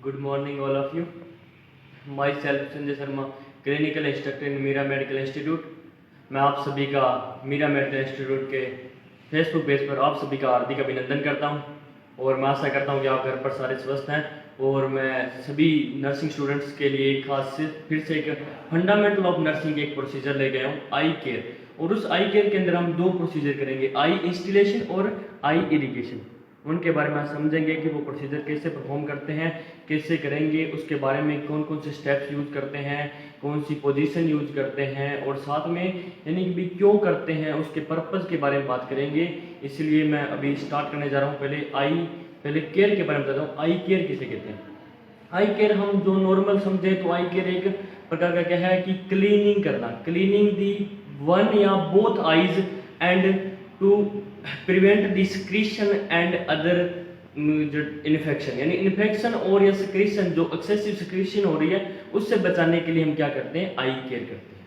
Good morning, all of you. Myself Sanjay Sharma, clinical instructor in Meera medical institute. मैं आप सभी का Meera medical institute के फेसबुक पेज पर आप सभी का हार्दिक अभिनंदन करता हूं और मैं आशा करता हूं कि आप घर पर सारे स्वस्थ हैं। और मैं सभी नर्सिंग स्टूडेंट्स के लिए एक खास से फिर से एक फंडामेंटल ऑफ नर्सिंग एक प्रोसीजर ले गया हूँ, आई केयर। और उस आई केयर के अंदर हम दो प्रोसीजर करेंगे, आई इंस्टिलेशन और आई इरिगेशन। उनके बारे में समझेंगे कि वो प्रोसीजर कैसे परफॉर्म करते हैं, कैसे करेंगे, उसके बारे में कौन कौन से स्टेप्स यूज करते हैं, कौन सी पोजीशन यूज करते हैं और साथ में यानी कि भी क्यों करते हैं, उसके पर्पस के बारे में बात करेंगे। इसलिए मैं अभी स्टार्ट करने जा रहा हूँ। पहले केयर के बारे में बताता हूँ। आई केयर किसे कहते हैं? आई केयर हम जो नॉर्मल समझे तो आई केयर एक प्रकार का क्या है कि क्लीनिंग करना, क्लीनिंग दी वन या both eyes and to prevent the secretion and other जो इन्फेक्शन, यानी इन्फेक्शन और या सिक्रीशन जो एक्सेसिव सिक्रीशन हो रही है उससे बचाने के लिए हम क्या करते हैं, आई केयर करते हैं।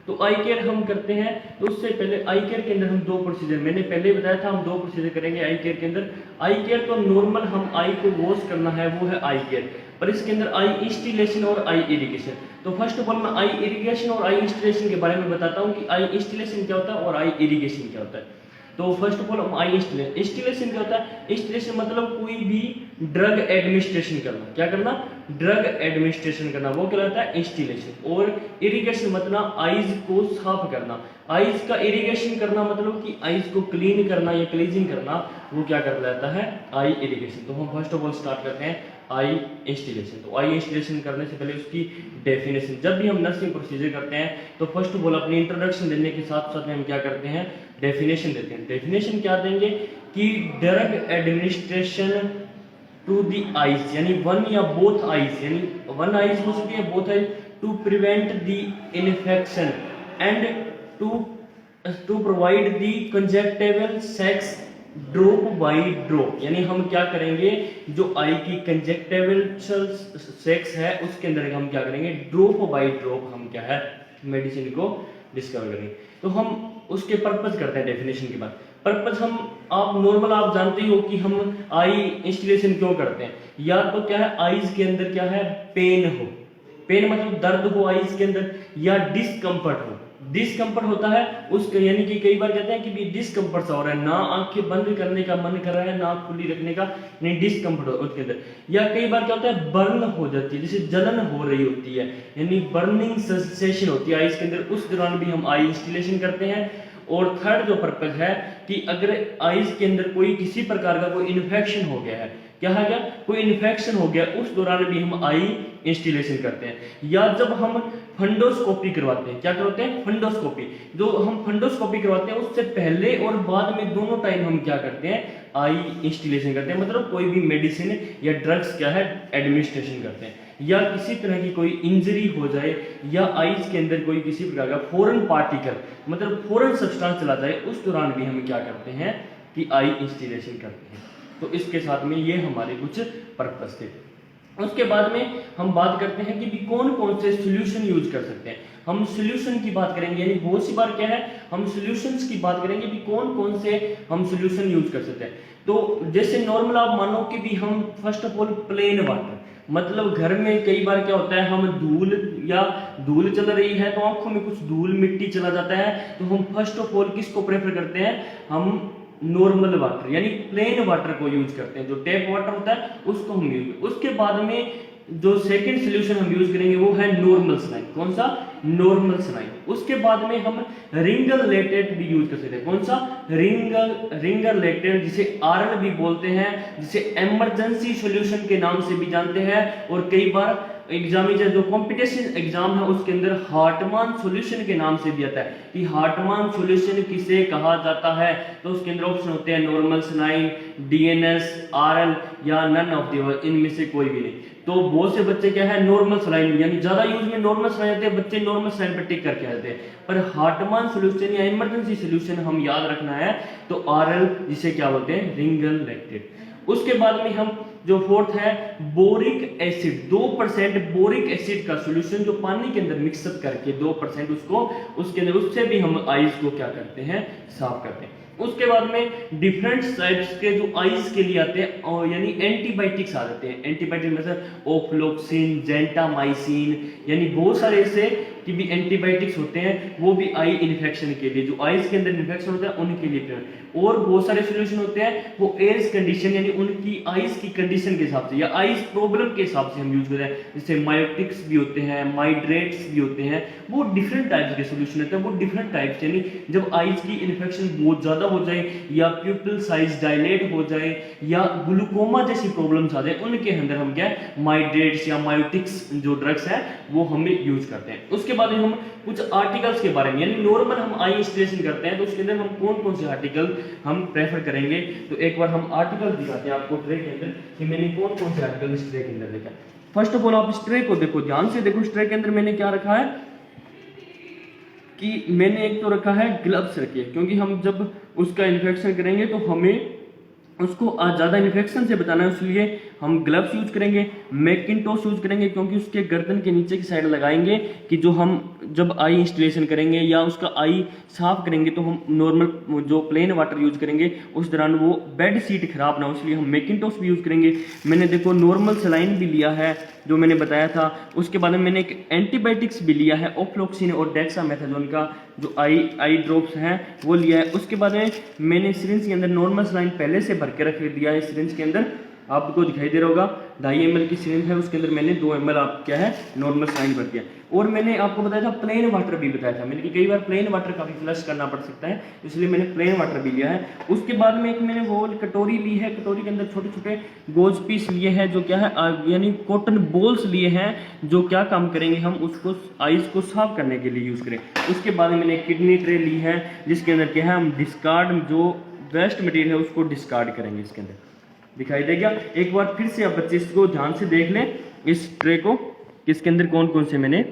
तो आई केयर हम करते हैं। तो उससे पहले आई केयर के अंदर हम दो प्रोसीजर, मैंने पहले बताया था हम दो प्रोसीजर करेंगे आई केयर के अंदर। आई केयर तो नॉर्मल हम आई को वॉश करना है वो है आई केयर, पर इसके अंदर आई इंस्टिलेशन और आई इरिगेशन। तो फर्स्ट ऑफ ऑल मैं आई इरिगेशन और आई इंस्टिलेशन के बारे में बताता हूँ कि आई इंस्टिलेशन क्या होता है और आई इरिगेशन क्या होता है। तो फर्स्ट ऑफ ऑल हम आई इंस्टिलेशन क्या होता है? इंस्टिलेशन मतलब कोई भी ड्रग एडमिनिस्ट्रेशन करना। क्या करना? ड्रग एडमिनिस्ट्रेशन करना, वो कहलाता है इंस्टिलेशन। और इरिगेशन मतलब आईज को साफ करना। आईज का इरिगेशन करना मतलब कि आईज को क्लीन करना या क्लीजिंग करना, वो क्या कर जाता है, आई इरिगेशन। तो हम फर्स्ट ऑफ ऑल स्टार्ट करते हैं आई इंस्टिलेशन। तो आई इंस्टिलेशन करने से पहले उसकी डेफिनेशन, जब भी हम नर्सिंग प्रोसीजर करते हैं तो फर्स्ट ऑफ ऑल अपनी इंट्रोडक्शन देने के साथ साथ में हम क्या करते हैं, डेफिनेशन देते हैं। डेफिनेशन क्या देंगे कि drug administration to the eyes, यानी वन या बोथ आईज, यानी वन आईज हो सकती है, both eyes, to prevent the infection and to provide the conjunctival sac drop by drop. यानी हम क्या करेंगे, जो आई की कंजेक्टिवल सेक्स है उसके अंदर हम क्या करेंगे, ड्रॉप बाय ड्रॉप हम क्या है मेडिसिन को डिस्कवर करेंगे। तो हम उसके पर्पस करते हैं डेफिनेशन के बाद। पर्पस हम आप नॉर्मल आप जानते ही हो कि हम आई इंस्टिलेशन क्यों करते हैं। या तो क्या है, आईज के अंदर क्या है, पेन हो, पेन मतलब दर्द हो आईज के अंदर, या डिस्कम्फर्ट हो। डिस्कम्फर्ट होता है उसके, यानी कि कई बार कहते हैं कि भी डिस्कम्फर्ट सा हो रहा है, ना आंखें बंद करने का मन कर रहा है ना खुली रखने का, नहीं डिस्कम्फर्ट हो उसके अंदर। या कई बार क्या होता है, बर्न हो जाती है, जैसे जलन हो रही होती है, यानी बर्निंग सेंसेशन होती है आईज के अंदर, उस दौरान भी हम आई इंस्टिलेशन करते हैं। और थर्ड जो पर्पस है कि अगर आईज के अंदर कोई किसी प्रकार का कोई इन्फेक्शन हो गया है, क्या है क्या, कोई इन्फेक्शन हो गया, उस दौरान भी हम आई इंस्टिलेशन करते हैं। या जब हम फंडोस्कोपी करवाते हैं, क्या करवाते हैं, फंडोस्कोपी, जो हम फंडोस्कोपी करवाते हैं उससे पहले और बाद में दोनों टाइम हम क्या करते हैं, आई इंस्टिलेशन करते हैं। मतलब कोई भी मेडिसिन या ड्रग्स क्या है एडमिनिस्ट्रेशन करते हैं। या किसी तरह की कोई इंजरी हो जाए या आईज के अंदर कोई किसी प्रकार का फॉरेन पार्टिकल मतलब फॉरेन सब्सटेंस चला जाए, उस दौरान भी हम क्या करते हैं कि आई इंस्टिलेशन करते हैं। तो इसके साथ में ये हमारे कुछ पर्पस थे। उसके बाद में हम बात करते हैं कि भी कौन कौन से सॉल्यूशन यूज कर सकते हैं। हम सॉल्यूशन की बात करेंगे, यानी बहुत सी बार क्या है हम सॉल्यूशंस की बात करेंगे कि कौन कौन से हम सॉल्यूशन यूज कर सकते हैं। तो जैसे नॉर्मल आप मानो कि भी हम first of all plain water, मतलब घर में कई बार क्या होता है, हम धूल चल रही है तो आंखों में कुछ धूल मिट्टी चला जाता है, तो हम फर्स्ट ऑफ ऑल किसको प्रेफर करते हैं, हम नॉर्मल वाटर यानी प्लेन वाटर को यूज करते हैं। जो टैप वाटर होता है उसको हम यूज। उसके बाद में जो सेकंड सॉल्यूशन हम यूज करेंगे वो है नॉर्मल सलाइन। कौन सा? Normal saline. उसके बाद में हम रिंगल लेटेट भी यूज कर सकते हैं। कौन सा? रिंगल लेटेट, जिसे आरएल भी बोलते हैं, जिसे इमरजेंसी सॉल्यूशन के नाम से भी जानते हैं। और कई बार एग्जामिनर जो कॉम्पिटिशन एग्जाम है उसके अंदर हार्टमान सॉल्यूशन के नाम से भी आता है कि हार्टमान सॉल्यूशन किसे कहा जाता है। तो उसके अंदर ऑप्शन होते हैं नॉर्मल सलाइन, डीएनएस, आरएल या नन ऑफ द, इनमें से कोई भी नहीं। तो बहुत से बच्चे क्या है नॉर्मल सलाइन, यानी ज्यादा यूज में नॉर्मल सलाइन होते हैं, बच्चे नॉर्मल सलाइन पर टिक करके आते हैं। पर हार्टमान सॉल्यूशन या इमरजेंसी सॉल्यूशन हम याद रखना है तो आरएल, जिसे क्या बोलते हैं, रिंगल लेटेट। उसके बाद में हम जो फोर्थ है बोरिक एसिड, 2% बोरिक एसिड का सॉल्यूशन जो पानी के अंदर मिक्सअप करके 2% उसको उसके अंदर, उससे भी हम आईज को क्या करते हैं, साफ करते हैं। उसके बाद में डिफरेंट टाइप्स के जो आइज के लिए आते हैं और यानी एंटीबायोटिक्स आ जाते हैं। एंटीबायोटिक मतलब ओफ्लोक्सिन, जेंटामाइसिन, यानी बहुत सारे ऐसे कि भी एंटीबायोटिक्स होते हैं, वो भी आई इन्फेक्शन के लिए, जो आइज के अंदर इन्फेक्शन होता है उनके लिए। और बहुत सारे सोल्यूशन होते हैं वो एज कंडीशन यानी उनकी आइज की कंडीशन के हिसाब से या आइज प्रॉब्लम के हिसाब से हम यूज करते हैं। जैसे मायोटिक्स भी होते हैं, माइड्रेट्स भी होते हैं, वो डिफरेंट टाइप्स के सोल्यूशन होते हैं, वो डिफरेंट टाइप्स यानी जब आइज की इन्फेक्शन बहुत ज्यादा हो जाए या प्यूपिल साइज डायलेट हो जाए या ग्लूकोमा जैसी प्रॉब्लम्स आ जाए, उनके अंदर हम क्या माइड्रेट्स या मायोटिक्स जो ड्रग्स है वो हम यूज करते हैं। उसके बाद हम कुछ आर्टिकल्स के बारे में यानी नॉर्मल हम आई इंस्टॉलेशन करते हैं तो उसके अंदर हम कौन कौन से आर्टिकल हम प्रेफर करेंगे। तो एक बार हम आर्टिकल दिखाते हैं आपको ट्रे के अंदर कि मैंने कौन कौन से आर्टिकल इस ट्रे के अंदर देखा। फर्स्ट ऑफ ऑल आप इस ट्रे को देखो, ध्यान से देखो, इस ट्रे के अंदर मैंने क्या रखा है कि मैंने एक तो रखा है ग्लव्स रखे, क्योंकि हम जब उसका इन्फेक्शन करेंगे तो हमें उसको ज़्यादा इन्फेक्शन से बचाना है, इसलिए हम ग्लव्स यूज करेंगे। मैकिंटोश यूज करेंगे क्योंकि उसके गर्दन के नीचे की साइड लगाएंगे कि जो हम जब आई इंस्टॉलेशन करेंगे या उसका आई साफ करेंगे तो हम नॉर्मल जो प्लेन वाटर यूज करेंगे उस दौरान वो बेड शीट खराब ना हो, इसलिए हम मैकिंटोश भी यूज करेंगे। मैंने देखो नॉर्मल सलाइन भी लिया है जो मैंने बताया था। उसके बाद में मैंने एक एंटीबायोटिक्स भी लिया है, ओफ्लोक्सिन और डेक्सामेथासोन का जो आई ड्रॉप्स हैं वो लिया है। उसके बाद में मैंने सिरिंज के अंदर नॉर्मल सलाइन पहले से भर के रख दिया है। सिरिंज के अंदर आपको दिखाई दे रहा होगा 2.5 ml की सिरिंज है, उसके अंदर मैंने 2 ml आप क्या है नॉर्मल सलाइन भर दिया। और मैंने आपको बताया था प्लेन वाटर भी बताया था मैंने कि कई बार प्लेन वाटर का भी फ्लश करना पड़ सकता है, इसलिए मैंने प्लेन वाटर भी लिया है। उसके बाद में एक मैंने वो कटोरी ली है, कटोरी के अंदर छोटे छोटे गोज पीस लिए हैं जो क्या है यानी कॉटन बॉल्स लिए हैं जो क्या काम करेंगे, हम उसको आइस को साफ करने के लिए यूज करें। उसके बाद मैंने किडनी ट्रे ली है जिसके अंदर क्या है हम डिस्कार्ड जो वेस्ट मटेरियल है उसको डिस्कार्ड करेंगे। इसके अंदर दिखाई देगा, एक बार फिर से आप बच्चे इसको ध्यान से देख लें इस ट्रे को, इसके अंदर कौन कौन से मैंने।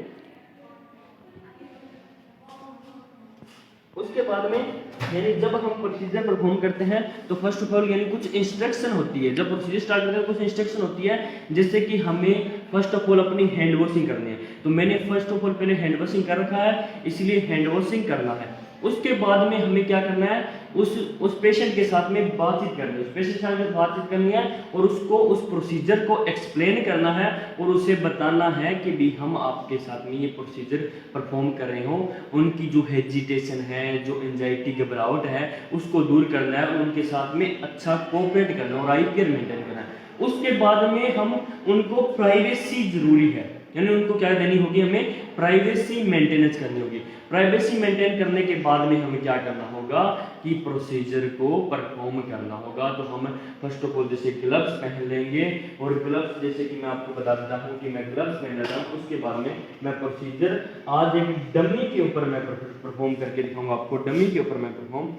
उसके बाद में यानी जब हम प्रोसीजर परफॉर्म करते हैं तो फर्स्ट ऑफ ऑल यानी कुछ इंस्ट्रक्शन होती है, जब प्रोसीजर स्टार्ट करते हैं कुछ इंस्ट्रक्शन होती है, जैसे कि हमें फर्स्ट ऑफ ऑल अपनी हैंड वॉशिंग करनी है। तो मैंने फर्स्ट ऑफ ऑल पहले हैंड वॉशिंग कर रखा है, इसलिए हैंड वॉशिंग करना है। उसके बाद में हमें क्या करना है, उस पेशेंट के साथ में बातचीत करनी है, उस पेशेंट के साथ में बातचीत करनी है और उसको उस प्रोसीजर को एक्सप्लेन करना है और उसे बताना है कि भी हम आपके साथ में ये प्रोसीजर परफॉर्म कर रहे हो। उनकी जो हेजिटेशन है, जो एंजाइटी घबराहट है उसको दूर करना है और उनके साथ में अच्छा कोऑपरेट करना है और आई केयर मेंटेन करना है। उसके बाद में हम उनको प्राइवेसी जरूरी है, यानी उनको क्या देनी होगी, हमें प्राइवेसी मेंटेनेंस करनी होगी। प्राइवेसी मेंटेन करने के बाद में हमें क्या करना होगा कि प्रोसीजर को परफॉर्म करना होगा। तो हम फर्स्ट ऑफ ऑल जैसे ग्लव्स पहन लेंगे और ग्लव्स जैसे कि मैं आपको बता देता हूँ कि मैं ग्लव्स पहन लेता हूँ। उसके बाद में मैं प्रोसीजर आज एक डमी के ऊपर मैं परफॉर्म करके दिखाऊंगा आपको, डमी के ऊपर मैं परफॉर्म।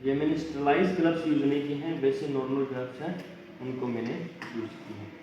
ये मैंने स्टरलाइज ग्लव्स यूज नहीं किए हैं, वैसे नॉर्मल ग्लव्स हैं उनको मैंने यूज किए हैं।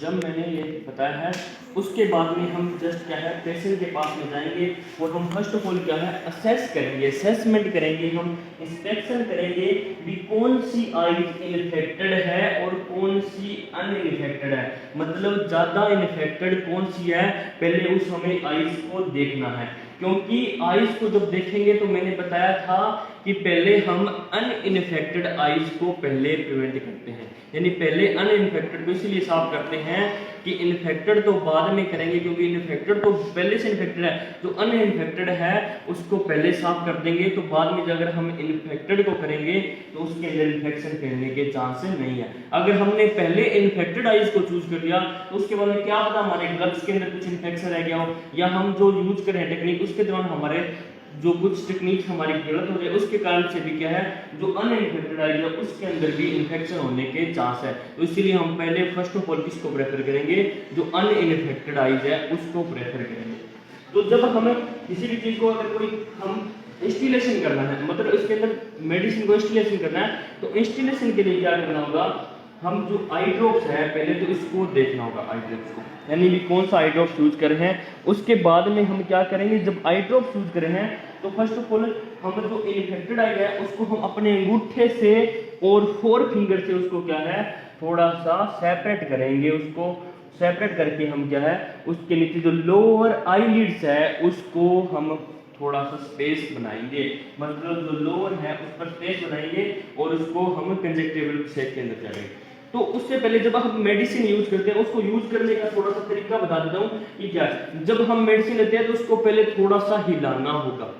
जब मैंने ये बताया है उसके बाद में हम जस्ट क्या है पेशेंट के पास में जाएंगे और हम फर्स्ट ऑफ ऑल क्या है असेस करेंगे, असेसमेंट करेंगे, हम इंस्पेक्शन करेंगे भी कौन सी आइज इन्फेक्टेड है और कौन सी अनइन्फेक्टेड है, मतलब ज़्यादा इन्फेक्टेड कौन सी है, पहले उस हमें आइज को देखना है। क्योंकि आइज को जब देखेंगे तो मैंने बताया था कि पहले हम अनइन्फेक्टेड आइज को पहले प्रिवेंट करते हैं, यानी पहले अनइन्फेक्टेड को इसलिए साफ करते हैं कि इन्फेक्टेड तो बाद में करेंगे, क्योंकि इन्फेक्टेड तो पहले से इन्फेक्टेड है, जो अनइन्फेक्टेड है उसको पहले साफ कर देंगे तो बाद में अगर हम इन्फेक्टेड को करेंगे तो उसके अंदर इन्फेक्शन फैलने के चांसेस नहीं है। अगर हमने पहले इन्फेक्टेड आइज को चूज कर लिया तो उसके बाद में क्या पता हमारे ग्लव्स के अंदर कुछ इन्फेक्शन रह गया हो या हम जो यूज करें टेक्निक उसके दौरान हमारे जो कुछ टेक्निक हमारी गलत हो जाए, उसके कारण से भी क्या है जो अनइन्फेक्टेड आइज है उसके अंदर भी इन्फेक्शन होने के चांस है। तो इसीलिए हम पहले फर्स्ट ऑफ ऑल किसको प्रेफर करेंगे, जो अनइन्फेक्टेड आइज है उसको प्रेफर करेंगे। तो जब हमें किसी भी चीज को अगर कोई हम इंस्टॉलेशन करना है, मतलब इसके अंदर मेडिसिन को इंस्टॉलेशन करना है, तो इंस्टॉलेशन के लिए क्या करना होगा, हम जो आई ड्रॉप्स है पहले तो इसको देखना होगा, आई ड्रॉप्स को, यानी कि कौन सा आई ड्रॉप्स यूज कर रहे हैं। उसके बाद में हम क्या करेंगे, जब आई ड्रॉप्स यूज कर रहे हैं तो फर्स्ट ऑफ ऑल हम जो इन्फेक्टेड आई है उसको हम अपने अंगूठे से और 4 फिंगर से उसको क्या है थोड़ा सा सेपरेट करेंगे। उसको सेपरेट करके हम क्या है उसके नीचे जो लोअर आईलिड्स है उसको हम थोड़ा सा स्पेस बनाएंगे, मतलब जो लोअर है उस पर स्पेस बनाएंगे और उसको हम कंजक्टिवल शेप के अंदर करेंगे। तो उससे पहले जब हम मेडिसिन यूज करते हैं उसको यूज करने का थोड़ा सा तरीका बता देता हूँ कि क्या है। जब हम मेडिसिन लेते हैं तो उसको पहले थोड़ा सा हिलाना होगा,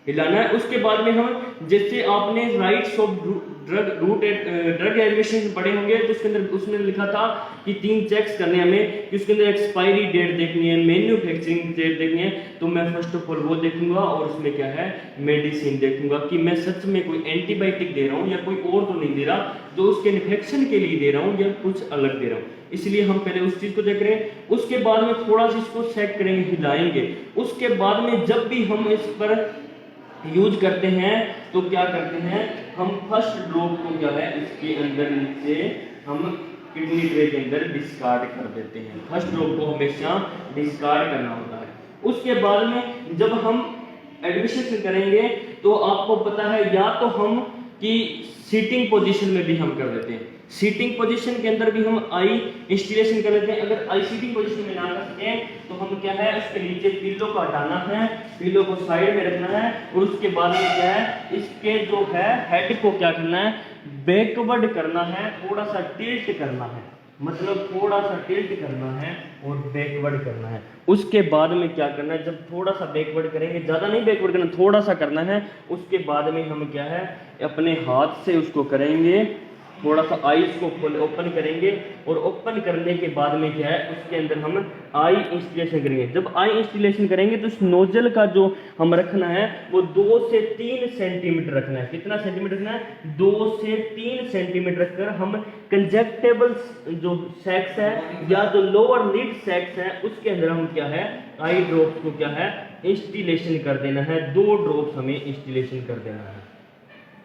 हिलाना है। उसके बाद में हम जैसे आपने राइट्स ऑफ ड्रग एडमिशन पढ़े होंगे तो उसके अंदर उसने लिखा था कि 3 चेक्स करने हमें कि उसके अंदर एक्सपायरी डेट देखनी है, मैन्युफैक्चरिंग डेट देखनी है। तो मैं फर्स्ट ऑफ ऑल वो देखूंगा और उसमें क्या है मेडिसिन देखूंगा कि मैं सच में कोई एंटीबायोटिक दे रहा हूँ या कोई और तो नहीं दे रहा जो उसके इन्फेक्शन के लिए दे रहा हूँ या कुछ अलग दे रहा हूँ। इसलिए हम पहले उस चीज को देख रहे हैं। उसके बाद में थोड़ा सा इसको चेक करेंगे, हिलाएंगे। उसके बाद में जब भी हम इस पर यूज करते हैं तो क्या करते हैं हम फर्स्ट ड्रॉप को क्या है इसके अंदर नीचे हम किडनी ट्रे के अंदर डिस्कार्ड कर देते हैं। फर्स्ट ड्रॉप को हमेशा डिस्कार्ड करना होता है। उसके बाद में जब हम एडमिशन करेंगे तो आपको पता है या तो हम कि सीटिंग पोजीशन में भी हम कर देते हैं। सीटिंग पोजीशन के अंदर भी हम आई इंस्टॉलेशन कर लेते हैं। अगर आई सीटिंग पोजीशन में ना कर सकें तो हम क्या है उसके नीचे पिलो को हटाना है, पिलो को साइड में रखना है और उसके बाद में क्या है इसके जो है हेड को क्या करना है बैकवर्ड करना है, थोड़ा सा टिल्ट करना है, मतलब थोड़ा सा टिल्ट करना है और बैकवर्ड करना है। उसके बाद में क्या करना है जब थोड़ा सा बैकवर्ड करेंगे, ज्यादा नहीं बैकवर्ड करना, थोड़ा सा करना है। उसके बाद में हम क्या है अपने हाथ से उसको करेंगे, थोड़ा सा आईज को ओपन करेंगे और ओपन करने के बाद में क्या है उसके अंदर हम आई इंस्टॉलेशन करेंगे। जब आई इंस्टॉलेशन करेंगे तो इस नोजल का जो हम रखना है वो 2 से 3 सेंटीमीटर रखना है। कितना सेंटीमीटर रखना है 2 से 3 सेंटीमीटर रखकर हम कंजक्टेबल जो सैक्स है या जो लोअर लिड सैक्स है उसके अंदर हम क्या है आई ड्रॉप्स को क्या है इंस्टॉलेशन कर देना है। 2 ड्रॉप्स हमें इंस्टॉलेशन कर देना है।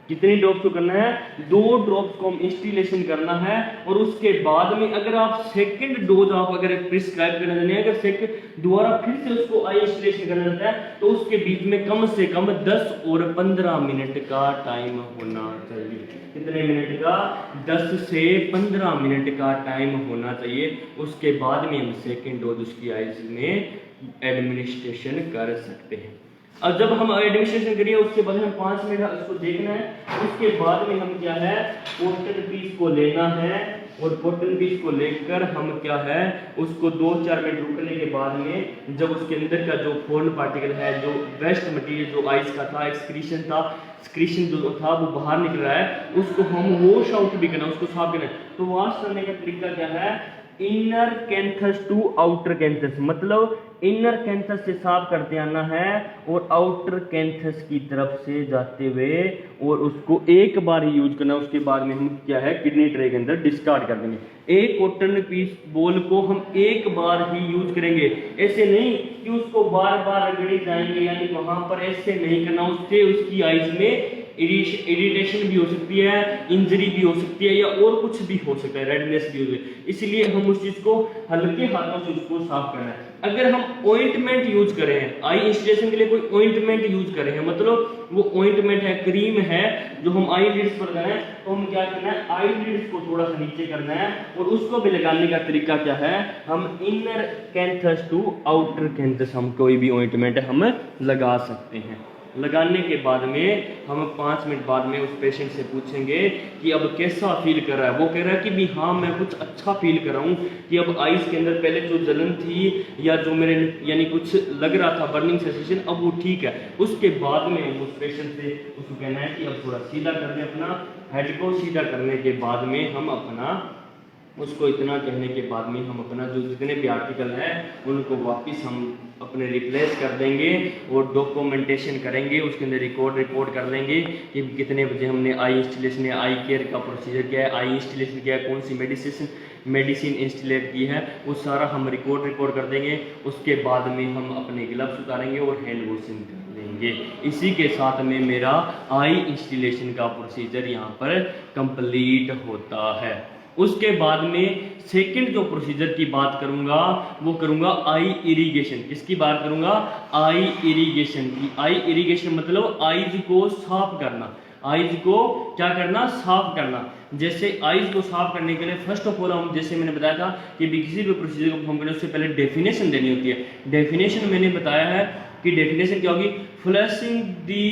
कितनी ड्रॉप्स को करना है 2 ड्रॉप्स को हम इंस्टॉलेशन करना है। और उसके बाद में अगर आप सेकंड डोज आप अगर प्रिस्क्राइब करना चाहते हैं, अगर सेकंड दोबारा फिर से उसको आई इंस्टॉलेशन करना चाहते हैं तो उसके बीच में कम से कम 10 और 15 मिनट का टाइम होना चाहिए। कितने मिनट का 10 से 15 मिनट का टाइम होना चाहिए। उसके बाद में हम सेकंड डोज उसकी आईज में एडमिनिस्ट्रेशन कर सकते हैं। अब जब हम एडमिनिस्ट्रेशन करिए उसके बाद हम 5 मिनट उसको देखना है। उसके बाद में हम क्या है कॉटन पीस को लेना है और कॉटन पीस को लेकर हम क्या है उसको 2-4 मिनट रुकने के बाद में जब उसके अंदर का जो फॉरेन पार्टिकल है, जो वेस्ट मटेरियल जो आइस का था, एक्सक्रीशन था, एक्सक्रीशन जो था वो बाहर निकल रहा है, उसको हम वॉश आउट भी करना, उसको साफ करना है। तो वॉश करने का तरीका क्या है inner canthus to outer canthus, मतलब इनर कैंथस से साफ करते आना है और आउटर कैंथस की तरफ से जाते हुए और उसको एक बार ही यूज करना। उसके बाद में हम क्या है किडनी ट्रे के अंदर डिस्कार्ड कर देंगे। एक कॉटन पीस बॉल को हम एक बार ही यूज करेंगे, ऐसे नहीं कि उसको बार बार रगड़े जाएंगे, यानी वहां पर ऐसे नहीं करना। उससे उसकी आइज में इरिटेशन भी हो सकती है, इंजरी भी हो सकती है या और कुछ भी हो सकता है, रेडनेस भी हो सकती है। इसलिए हम उस चीज को हल्के हाथों से उसको साफ करना है। अगर हम ऑइंटमेंट यूज करें हैं आई इंस्टॉलेशन के लिए, कोई ऑइंटमेंट यूज करें हैं, मतलब वो ऑइंटमेंट है, क्रीम है जो हम आई लिड्स पर लगाना है, तो हम क्या करना है आई लिड्स को थोड़ा सा नीचे करना है और उसको भी लगाने का तरीका क्या है हम inner canthus to outer canthus हम कोई भी ऑइंटमेंट हम लगा सकते हैं। लगाने के बाद में हम 5 मिनट बाद में उस पेशेंट से पूछेंगे कि अब कैसा फील कर रहा है। वो कह रहा है कि भी हाँ मैं कुछ अच्छा फील कर रहा हूँ कि अब आइस के अंदर पहले जो जलन थी या जो मेरे यानी कुछ लग रहा था बर्निंग सेंसेशन अब वो ठीक है। उसके बाद में हम उस पेशेंट से उसको कहना है कि अब थोड़ा सीधा कर दें अपना हेड को। सीधा करने के बाद में हम अपना उसको इतना कहने के बाद में हम अपना जो जितने भी आर्टिकल हैं उनको वापस हम अपने रिप्लेस कर देंगे और डॉक्यूमेंटेशन करेंगे, उसके अंदर रिकॉर्ड कर लेंगे कि कितने बजे हमने आई इंस्टॉलेशन या आई केयर का प्रोसीजर क्या है, आई इंस्टॉलेशन क्या है, कौन सी मेडिसिन इंस्टॉलेट की है, वो सारा हम रिकॉर्ड कर देंगे। उसके बाद में हम अपने ग्लव्स उतारेंगे और हैंड वॉशिंग कर लेंगे। इसी के साथ में मेरा आई इंस्टॉलेशन का प्रोसीजर यहाँ पर कंप्लीट होता है। उसके बाद में सेकंड जो प्रोसीजर की बात करूंगा वो करूंगा आई इरिगेशन। किसकी बात करूंगा? आई इरिगेशन की। आई इरिगेशन मतलब आइज को साफ करना। आइज को क्या करना? साफ करना। जैसे आइज को साफ करने के लिए फर्स्ट ऑफ ऑल हम, जैसे मैंने बताया था कि किसी भी प्रोसीजर को परफॉर्म करने उससे पहले डेफिनेशन देनी होती है। डेफिनेशन मैंने बताया है कि डेफिनेशन क्या होगी? फ्लशिंग दी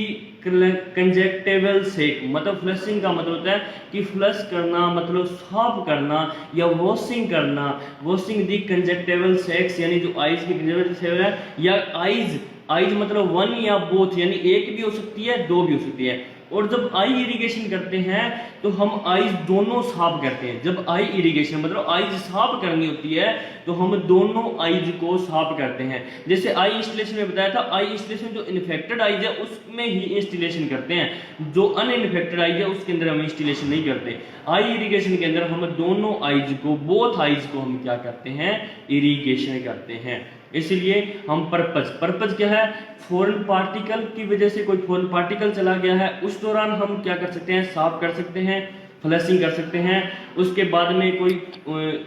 कंजेक्टिवल सेक, मतलब फ्लशिंग का मतलब होता है कि फ्लश करना मतलब साफ करना या वॉशिंग करना। वॉशिंग दी कंजेक्टिवल सेक्स यानी जो आइज की कंजेक्टिवल सेक है, या आइज, आइज मतलब वन या बोथ, यानी एक भी हो सकती है, दो भी हो सकती है। और जब आई इरिगेशन करते हैं तो हम आइज दोनों साफ करते हैं। जब आई इरिगेशन मतलब आइज साफ करनी होती है तो हम दोनों आइज को साफ करते हैं। जैसे आई इंस्टॉलेशन में बताया था, आई इंस्टॉलेशन जो इन्फेक्टेड आइज है उसमें ही इंस्टॉलेशन करते हैं, जो अनइन्फेक्टेड आइज है उसके अंदर हम इंस्टॉलेशन नहीं करते। आई इरिगेशन के अंदर हम दोनों आइज को, बोथ आइज को हम क्या करते हैं? इरिगेशन करते हैं। इसलिए हम पर्पज क्या है? फॉरेन पार्टिकल की वजह से कोई फॉरेन पार्टिकल चला गया है उस दौरान हम क्या कर सकते हैं? साफ कर सकते हैं, फ्लशिंग कर सकते हैं। उसके बाद में कोई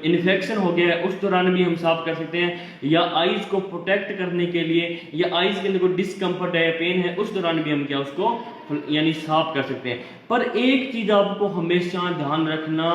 इन्फेक्शन हो गया है उस दौरान भी हम साफ कर सकते हैं, या आइज को प्रोटेक्ट करने के लिए, या आइज के अंदर कोई डिस्कम्फर्ट है, पेन है, उस दौरान भी हम क्या उसको यानी साफ कर सकते हैं। पर एक चीज आपको हमेशा ध्यान रखना,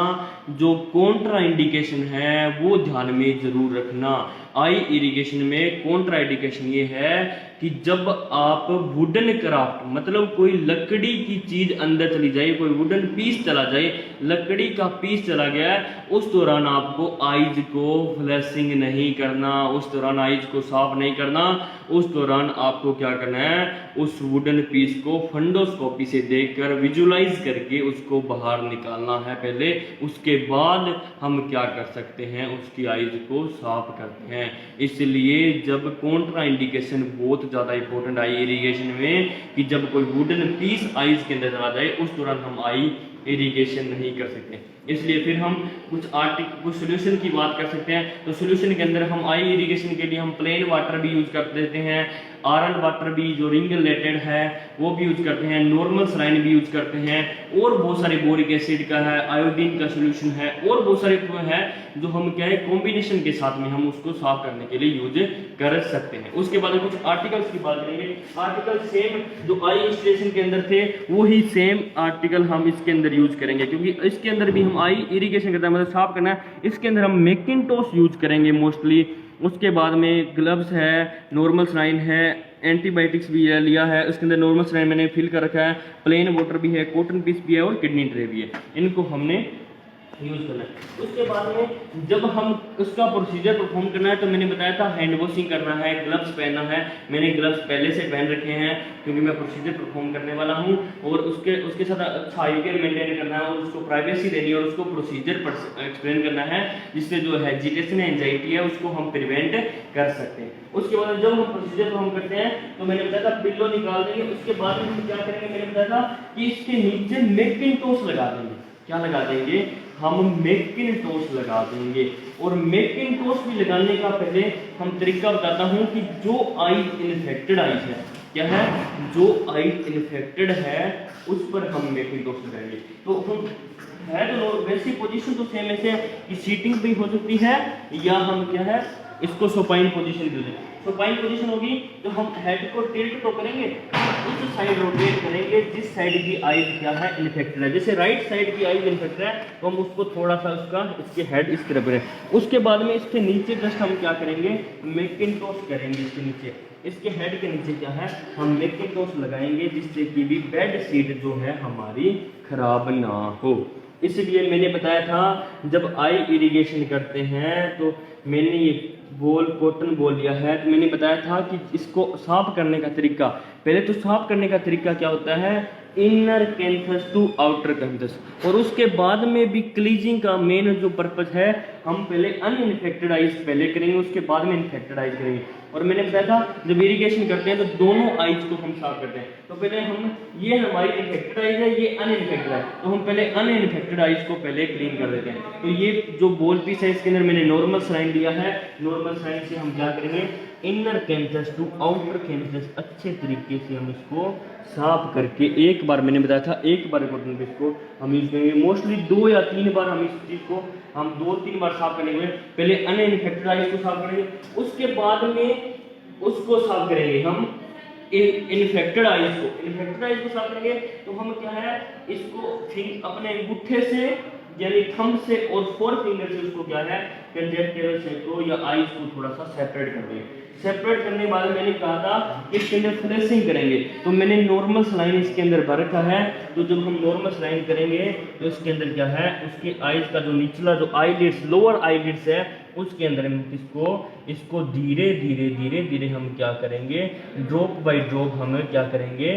जो कॉन्ट्रा इंडिकेशन है वो ध्यान में जरूर रखना। आई इरिगेशन में कॉन्ट्रा इंडिकेशन ये है कि जब आप वुडन क्राफ्ट मतलब कोई लकड़ी की चीज अंदर चली जाए, कोई वुडन पीस चला जाए, लकड़ी का पीस चला गया है, उस दौरान आपको आइज को फ्लशिंग नहीं करना, उस दौरान आइज को साफ नहीं करना। उस दौरान आपको क्या करना है? उस वुडन पीस को फंडोस्कोपी से देखकर विजुलाइज करके उसको बाहर निकालना है पहले, उसके बाद हम क्या कर सकते हैं? उसकी आइज को साफ करते हैं। इसलिए जब कॉन्ट्रा इंडिकेशन बहुत ज़्यादा इंपॉर्टेंट आई इरिगेशन में, कि जब कोई वुडन पीस आइज के अंदर चला जाए उस दौरान हम आई इरिगेशन नहीं कर सकते। इसलिए फिर हम कुछ सोल्यूशन की बात कर सकते हैं। तो सोल्यूशन के अंदर हम आई इरिगेशन के लिए हम प्लेन वाटर भी यूज कर देते हैं, आरएल वाटर भी जो रिंग रिलेटेड है वो भी यूज करते हैं, नॉर्मल सलाइन भी यूज करते हैं, और बहुत सारे बोरिक एसिड का है, आयोडीन का सोल्यूशन है, और बहुत सारे है जो हम क्या है कॉम्बिनेशन के साथ में हम उसको साफ करने के लिए यूज कर सकते हैं। उसके बाद कुछ आर्टिकल्स की बात करेंगे। आर्टिकल सेम जो आई इंस्टॉलेशन के अंदर थे वही सेम आर्टिकल हम इसके अंदर यूज करेंगे, क्योंकि इसके अंदर भी हम आई इरिगेशन करते हैं मतलब साफ करना है। इसके अंदर हम मैकिन्टोश यूज करेंगे मोस्टली। उसके बाद में ग्लव्स है, नॉर्मल सलाइन है, एंटीबायोटिक्स भी है लिया है, उसके अंदर नॉर्मल सलाइन मैंने फिल कर रखा है, प्लेन वाटर भी है, कॉटन पीस भी है, और किडनी ट्रे भी है। इनको हमने यूज करना है। उसके बाद में जब हम उसका प्रोसीजर परफॉर्म करना है तो मैंने बताया था हैंड वॉशिंग करना है, ग्लव्स पहनना है। मैंने ग्लव्स पहले से पहन रखे हैं क्योंकि मैं प्रोसीजर परफॉर्म करने वाला हूं, और उसके साथ अच्छा हाइजीन मेंटेन करना है, और उसको प्राइवेसी देनी है, और उसको प्रोसीजर एक्सप्लेन करना है, जिससे जो हेजिटेशन एंजाइटी है उसको हम प्रिवेंट कर सकते हैं। उसके बाद जब हम प्रोसीजर परफॉर्म करते हैं तो मैंने बताया था पिल्लो निकाल देंगे। उसके बाद में हम क्या करेंगे? मैंने बताया था कि इसके नीचे मैकिन्टोश लगा देंगे। क्या लगा देंगे? हम मैकिन्टोश लगा देंगे। और मैकिन्टोश भी लगाने का पहले हम तरीका बताता हूं कि जो आइज इन्फेक्टेड आइज है, क्या है? जो आइज इन्फेक्टेड है उस पर हम मैकिन्टोश लगाएंगे। तो हम है तो वैसी पोजीशन तो सेम ऐसे कि सीटिंग भी हो सकती है, या हम क्या है इसको सोपाइन पोजीशन दे दें। सोपाइन पोजीशन होगी तो हम हेड को टिल्ट तो करेंगे, उस साइड रोटेट करेंगे जिस साइड की आइज क्या है इन्फेक्टेड है। जैसे राइट साइड की आइज इन्फेक्टेड है तो हम उसको थोड़ा सा उसका इसके हेड इस तरफ करें। उसके बाद में इसके नीचे जस्ट हम क्या करेंगे? मैकिन्टोश करेंगे। इसके नीचे, इसके हेड के नीचे क्या है? हम मैकिन्टोश लगाएंगे, जिससे कि भी बेड शीट जो है हमारी खराब ना हो। इसलिए मैंने बताया था जब आई इरिगेशन करते हैं तो मैंने ये बॉल कॉटन बॉल लिया है, तो मैंने बताया था कि इसको साफ करने का तरीका, पहले तो साफ करने का तरीका क्या होता है? Inner canthus to outer canthus, और उसके बाद में भी क्लीजिंग का मेन जो पर्पज है, हम पहले अनइन्फेक्टेड आइज पहले करेंगे, उसके बाद में इन्फेक्टेड आइज करेंगे। और मैंने बताया था जब इरिगेशन करते हैं तो दोनों आइज को हम साफ करते हैं। तो पहले हम, ये हमारी इन्फेक्टेड आइज है, ये अनइन्फेक्टेड है, तो हम पहले अनइन्फेक्टेड आइज को पहले क्लीन कर देते हैं। तो ये जो बॉल पीस है इसके अंदर मैंने नॉर्मल सलाइन लिया है, नॉर्मल सलाइन से हम क्या करेंगे? Inner canthus to outer canthus अच्छे तरीके से हम इसको साफ करके, एक बार मैंने बताया था एक बार कॉटन पेस्ट को हम यूज करेंगे, मोस्टली 2 या 3 बार हम इस चीज को हम 2-3 बार साफ करेंगे। पहले अनइन्फेक्टेड आइज को साफ करेंगे, उसके बाद में उसको साफ करेंगे हम इन्फेक्टेड आइज को साफ करेंगे। तो हम क्या है इसको अपने अंगूठे से यानी थंब से और 4 फिंगर से उसको क्या है कंजक्टिवल से को या आइज को थोड़ा सा सेपरेट कर देंगे। सेपरेट करने के बाद मैंने कहा था इसके अंदर फ्लेसिंग करेंगे, तो मैंने नॉर्मल सलाइन इसके अंदर भर रखा है। तो जब हम नॉर्मल सलाइन करेंगे तो इसके अंदर क्या है उसके आइज का जो निचला जो आईलिड्स लोअर आईलिड्स है उसके अंदर हम इसको धीरे धीरे हम क्या करेंगे ड्रॉप बाय ड्रॉप हम क्या करेंगे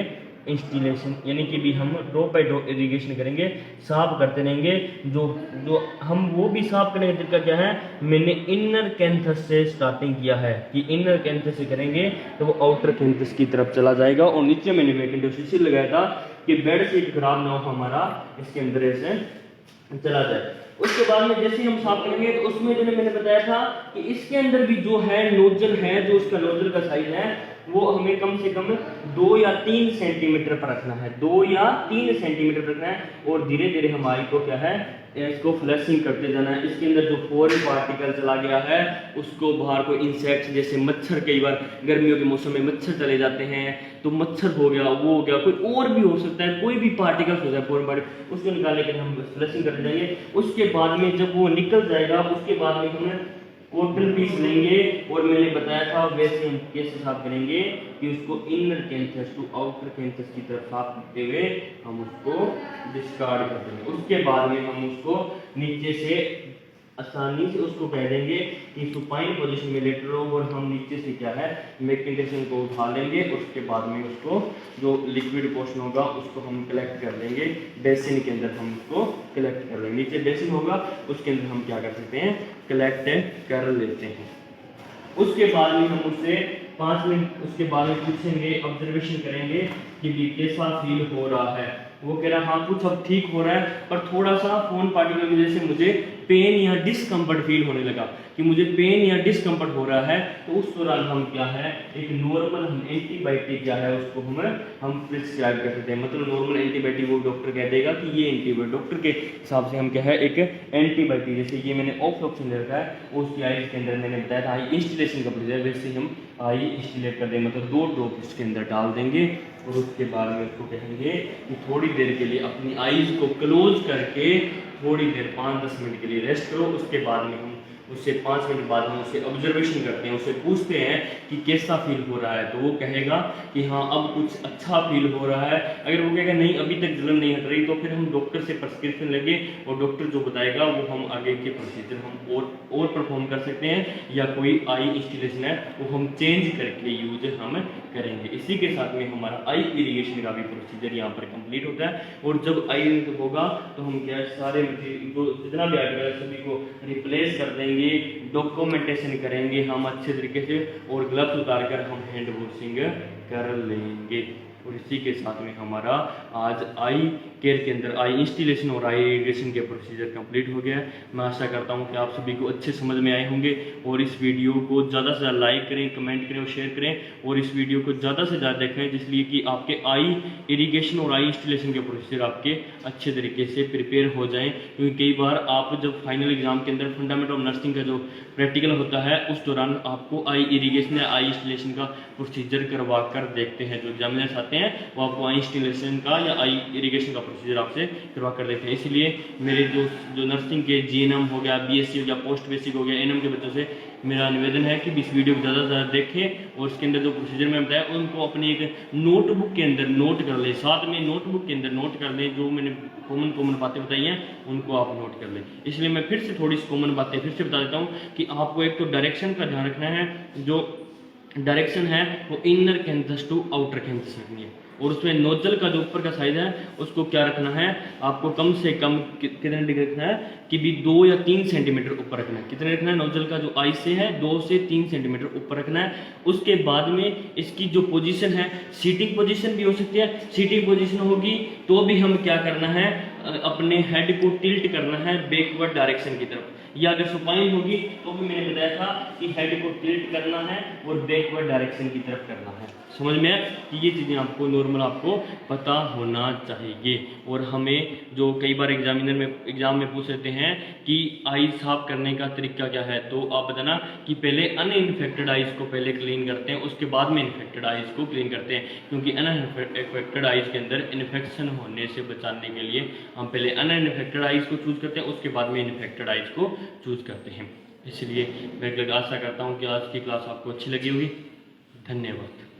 इंस्टिलेशन यानी कि भी हम ड्रॉप बाय ड्रॉप इरिगेशन करेंगे, साफ करते रहेंगे। जो हम वो भी साफ करेंगे जिनका क्या है मैंने इनर कैंथस से स्टार्टिंग किया है कि इनर कैंथस से करेंगे तो वो आउटर कैंथस की तरफ चला जाएगा। और नीचे मैंने वैकेंट लगाया था कि बेड शीट खराब ना हो हमारा इसके अंदर ऐसे चला जाए। उसके बाद में जैसे ही हम साफ करेंगे तो उसमें जो मैंने बताया था कि इसके अंदर भी जो है नोजल है, जो उसका नोजल का साइज है वो हमें कम से कम 2 या 3 सेंटीमीटर पर रखना है, 2 या 3 सेंटीमीटर पर रखना है। और धीरे धीरे हमारी को क्या है इसको फ्लशिंग करते जाना है। इसके अंदर जो फॉरेन पार्टिकल चला गया है उसको बाहर को इंसेक्ट्स जैसे मच्छर, कई बार गर्मियों के मौसम में मच्छर चले जाते हैं तो मच्छर हो गया, वो हो गया, कोई और भी हो सकता है, कोई भी पार्टिकल्स हो जाए फॉरेन पार्टिकल, उसको निकालने के लिए हम फ्लशिंग करते जाएंगे। उसके बाद में जब वो निकल जाएगा उसके बाद में हम कॉटन पीस लेंगे और मैंने बताया था वैसे हम कैसे साफ करेंगे कि उसको inner canthus to outer canthus की तरफ साफ करते हुए हम उसको डिस्कार्ड कर देंगे। उसके बाद में हम उसको नीचे से आसानी से उसको कह देंगे कि सुपाइन पोजीशन में लेट रहो और हम नीचे से क्या है मैग्नेटाइजेशन को उठा लेंगे। उसके बाद में उसको जो लिक्विड पोर्शन होगा उसको हम कलेक्ट कर लेंगे, बेसिन के अंदर हम उसको कलेक्ट कर लेंगे। नीचे बेसिन होगा उसके अंदर हम क्या कर सकते हैं कलेक्ट कर लेते हैं। उसके बाद में हम उससे 5 मिनट उसके बाद में पूछेंगे, ऑब्जर्वेशन करेंगे कि भी कैसा फील हो रहा है। वो कह रहा है हाँ कुछ अब ठीक हो रहा है पर थोड़ा सा फोन पार्टिकल की वजह से मुझे पेन या डिस्कम्फर्ट फील होने लगा कि मुझे पेन या डिस्कम्फर्ट हो रहा है। तो उस दौरान हम क्या है एक नॉर्मल हम एंटीबायोटिक क्या है उसको हम प्रिस्क्राइब कर सकते हैं। मतलब नॉर्मल एंटीबायोटिक वो डॉक्टर कह देगा कि ये एंटीबायोटिक, डॉक्टर के हिसाब से हम क्या है एक एंटीबायोटिक, जैसे ये मैंने ऑफ्लॉक्सिन ले रखा है उसकी आइज के अंदर मैंने बताया था आई इंस्टिलेशन का प्रोसीजर, वैसे हम आई इंस्टिलेट कर देंगे, मतलब 2 ड्रॉप इसके अंदर डाल देंगे। और उसके बाद में उसको कहेंगे कि थोड़ी देर के लिए अपनी आईज को क्लोज करके थोड़ी देर 5-10 मिनट के लिए रेस्ट करो। उसके बाद में हम उससे 5 मिनट बाद हम उसे ऑब्जर्वेशन करते हैं, उसे पूछते हैं कि कैसा फील हो रहा है। तो वो कहेगा कि हाँ अब कुछ अच्छा फील हो रहा है। अगर वो कहेगा नहीं अभी तक जलन नहीं हट रही तो फिर हम डॉक्टर से प्रिस्क्रिप्शन लेंगे और डॉक्टर जो बताएगा वो हम आगे के प्रोसीजर हम और परफॉर्म कर सकते हैं, या कोई आई इंस्टिलेशन है वो हम चेंज करके यूज हम करेंगे। इसी के साथ में हमारा आई इरिगेशन का भी प्रोसीजर यहाँ पर कंप्लीट होता है। और जब आई होगा तो हम क्या सारे जो जितना भी आर्टिकल है सभी को रिप्लेस कर देंगे, डॉक्यूमेंटेशन करेंगे हम अच्छे तरीके से और ग्लव्स उतार कर हम हैंड वॉशिंग कर लेंगे। और इसी के साथ में हमारा आज आई केयर के अंदर आई इंस्टिलेशन और आई इरिगेशन के प्रोसीजर कंप्लीट हो गया है। मैं आशा करता हूं कि आप सभी को अच्छे समझ में आए होंगे और इस वीडियो को ज़्यादा से ज़्यादा लाइक करें, कमेंट करें और शेयर करें और इस वीडियो को ज़्यादा से ज़्यादा देखें, जिसलिए कि आपके आई इरिगेशन और आई इंस्टिलेशन के प्रोसीजर आपके अच्छे तरीके से प्रिपेयर हो जाएँ। क्योंकि कई बार आप जब फाइनल एग्जाम के अंदर फंडामेंटल ऑफ नर्सिंग का जो प्रैक्टिकल होता है उस दौरान आपको आई इरिगेशन या आई इंस्टिलेशन का प्रोसीजर करवा कर देखते हैं, जो एग्जामिनर्स आते हैं वो आपको आई इंस्टिलेशन का या आई इरिगेशन का प्रोसीजर आपसे करवा कर देते हैं। इसलिए मेरे जो नर्सिंग के जीएनएम हो गया, बीएससी हो गया, पोस्ट बेसिक हो गया, एनएम के बच्चों से मेरा निवेदन है कि इस वीडियो को ज़्यादा से ज़्यादा देखें और इसके अंदर जो प्रोसीजर मैंने बताया उनको अपनी एक नोटबुक के अंदर नोट कर लें, साथ में नोटबुक के अंदर नोट कर लें। जो मैंने कॉमन बातें बताई हैं उनको आप नोट कर लें। इसलिए मैं फिर से थोड़ी सी कॉमन बातें फिर से बता देता हूँ कि आपको एक तो डायरेक्शन का ध्यान रखना है, जो डायरेक्शन है वो inner canthus to outer canthus रखनी है। और उसमें नोजल का जो ऊपर का साइज है उसको क्या रखना है, आपको कम से कम कितने डिग्री रखना है कि भी 2 या 3 सेंटीमीटर ऊपर रखना है। कितने रखना है, नोजल का जो आई से है 2 से 3 सेंटीमीटर ऊपर रखना है। उसके बाद में इसकी जो पोजीशन है सीटिंग पोजीशन भी हो सकती है। सीटिंग पोजीशन होगी तो भी हम क्या करना है, अपने हेड को टिल्ट करना है बैकवर्ड डायरेक्शन की तरफ, या अगर सुपाइन होगी तो भी मैंने बताया था कि हेड को टिल्ट करना है और बैकवर्ड डायरेक्शन की तरफ करना है। समझ में आया कि ये चीज़ें आपको नॉर्मल आपको पता होना चाहिए। और हमें जो कई बार एग्जाम में पूछ लेते हैं कि आईज साफ करने का तरीका क्या है, तो आप बताना कि पहले अनइन्फेक्टेड आईज को पहले क्लीन करते हैं, उसके बाद में इन्फेक्टेड आईज को क्लीन करते हैं, क्योंकि अनइन्फेक्टेड आईज के अंदर इन्फेक्शन होने से बचाने के लिए हम पहले अनइन्फेक्टेड आईज को चूज करते हैं, उसके बाद में इन्फेक्टेड आईज को चूज करते हैं। इसलिए मैं आशा करता हूँ कि आज की क्लास आपको अच्छी लगी होगी। धन्यवाद।